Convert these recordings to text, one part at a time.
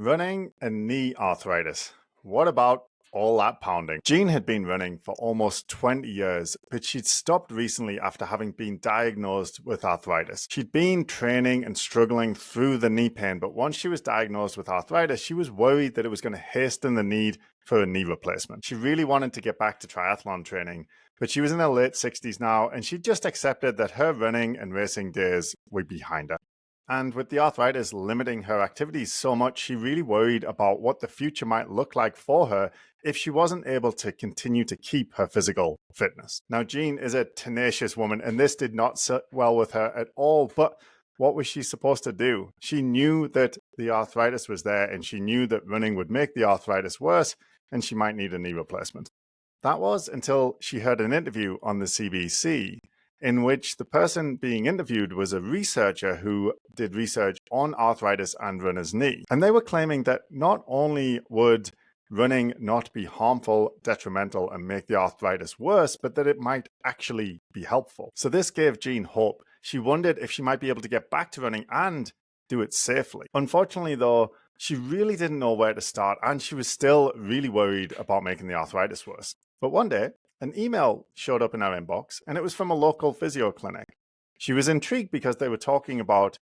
Running and knee arthritis. What about all that pounding? Jean had been running for almost 20 years, but she'd stopped recently after having been diagnosed with arthritis. She'd been training and struggling through the knee pain, but once she was diagnosed with arthritis, she was worried that it was going to hasten the need for a knee replacement. She really wanted to get back to triathlon training, but she was in her late 60s now, and she just accepted that her running and racing days were behind her. And with the arthritis limiting her activities so much, she really worried about what the future might look like for her if she wasn't able to continue to keep her physical fitness. Now, Jean is a tenacious woman, and this did not sit well with her at all. But what was she supposed to do? She knew that the arthritis was there, and she knew that running would make the arthritis worse, and she might need a knee replacement. That was until she heard an interview on the CBC in which the person being interviewed was a researcher who did research on arthritis and runner's knee. And they were claiming that not only would running not be harmful, detrimental, and make the arthritis worse, but that it might actually be helpful. So this gave Jean hope. She wondered if she might be able to get back to running and do it safely. Unfortunately, though, she really didn't know where to start, and she was still really worried about making the arthritis worse. But one day, an email showed up in our inbox, and it was from a local physio clinic. She was intrigued because they were talking about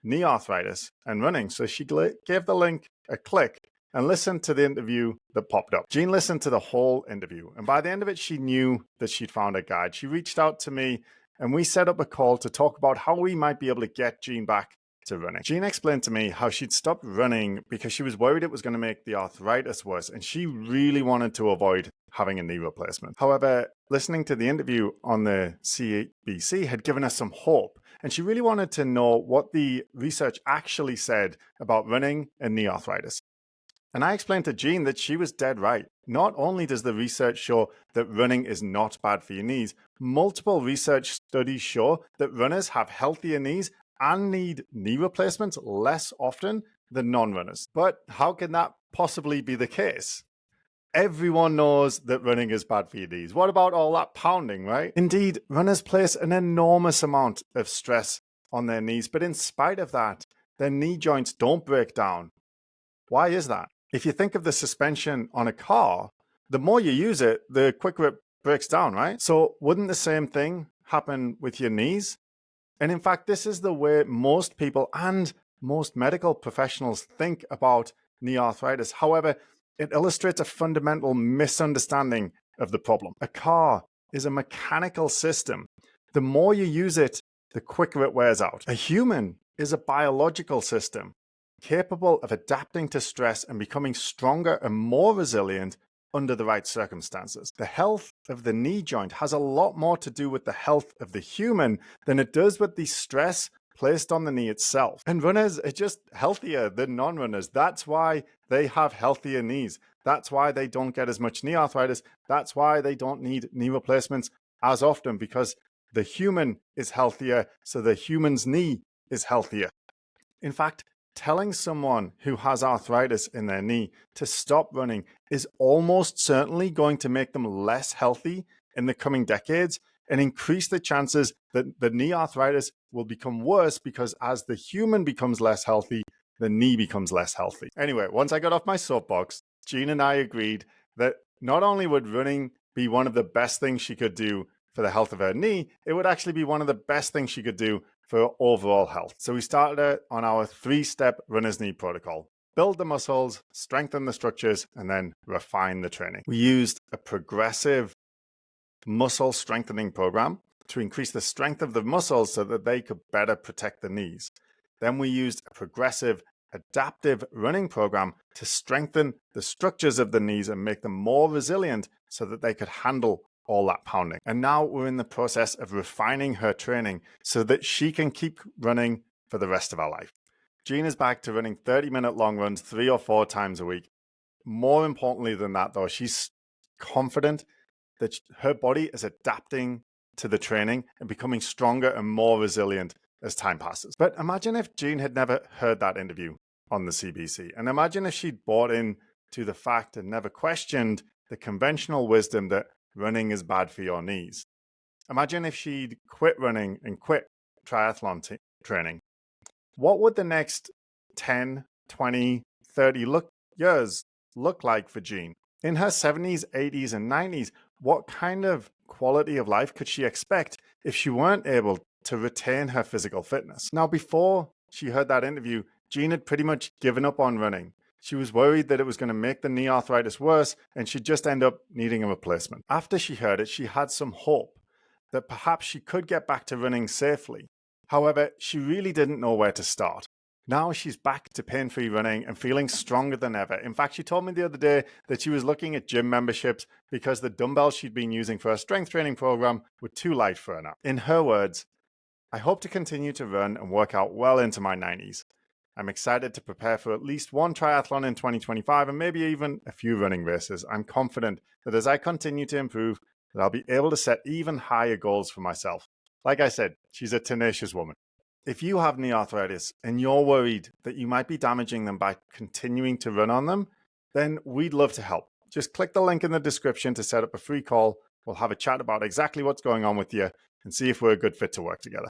knee arthritis and running, so she gave the link a click and listened to the interview that popped up. Jean listened to the whole interview, and by the end of it, she knew that she'd found a guide. She reached out to me, and we set up a call to talk about how we might be able to get Jean back to running. Jean explained to me how she'd stopped running because she was worried it was going to make the arthritis worse, and she really wanted to avoid having a knee replacement. However, listening to the interview on the CBC had given us some hope, and she really wanted to know what the research actually said about running and knee arthritis. And I explained to Jean that she was dead right. Not only does the research show that running is not bad for your knees, multiple research studies show that runners have healthier knees and need knee replacements less often than non-runners. But how can that possibly be the case? Everyone knows that running is bad for your knees. What about all that pounding, right? Indeed, runners place an enormous amount of stress on their knees, but in spite of that, their knee joints don't break down. Why is that? If you think of the suspension on a car, the more you use it, the quicker it breaks down, right? So wouldn't the same thing happen with your knees? And in fact, this is the way most people and most medical professionals think about knee arthritis. However, it illustrates a fundamental misunderstanding of the problem. A car is a mechanical system. The more you use it, the quicker it wears out. A human is a biological system capable of adapting to stress and becoming stronger and more resilient under the right circumstances. The health of the knee joint has a lot more to do with the health of the human than it does with the stress placed on the knee itself. And runners are just healthier than non-runners. That's why they have healthier knees. That's why they don't get as much knee arthritis. That's why they don't need knee replacements as often, because the human is healthier, so the human's knee is healthier. In fact, telling someone who has arthritis in their knee to stop running is almost certainly going to make them less healthy in the coming decades and increase the chances that the knee arthritis will become worse, because as the human becomes less healthy, the knee becomes less healthy. Anyway, once I got off my soapbox, Jean and I agreed that not only would running be one of the best things she could do for the health of her knee, it would actually be one of the best things she could do for overall health. So we started on our 3-step runner's knee protocol: build the muscles, strengthen the structures, and then refine the training. We used a progressive muscle strengthening program to increase the strength of the muscles so that they could better protect the knees. Then we used a progressive adaptive running program to strengthen the structures of the knees and make them more resilient so that they could handle all that pounding. And now we're in the process of refining her training so that she can keep running for the rest of her life. Jean is back to running 30-minute long runs 3 or 4 times a week. More importantly than that, though, she's confident that her body is adapting to the training and becoming stronger and more resilient as time passes. But imagine if Jean had never heard that interview on the CBC, and imagine if she'd bought into the fact and never questioned the conventional wisdom that running is bad for your knees. Imagine if she'd quit running and quit triathlon training. What would the next 10, 20, 30 years look like for Jean? In her 70s, 80s, and 90s, what kind of quality of life could she expect if she weren't able to retain her physical fitness? Now, before she heard that interview, Jean had pretty much given up on running. She was worried that it was going to make the knee arthritis worse and she'd just end up needing a replacement. After she heard it, she had some hope that perhaps she could get back to running safely. However, she really didn't know where to start. Now she's back to pain-free running and feeling stronger than ever. In fact, she told me the other day that she was looking at gym memberships because the dumbbells she'd been using for her strength training program were too light for her now. In her words, "I hope to continue to run and work out well into my 90s. I'm excited to prepare for at least one triathlon in 2025 and maybe even a few running races. I'm confident that as I continue to improve, that I'll be able to set even higher goals for myself." Like I said, she's a tenacious woman. If you have knee arthritis and you're worried that you might be damaging them by continuing to run on them, then we'd love to help. Just click the link in the description to set up a free call. We'll have a chat about exactly what's going on with you and see if we're a good fit to work together.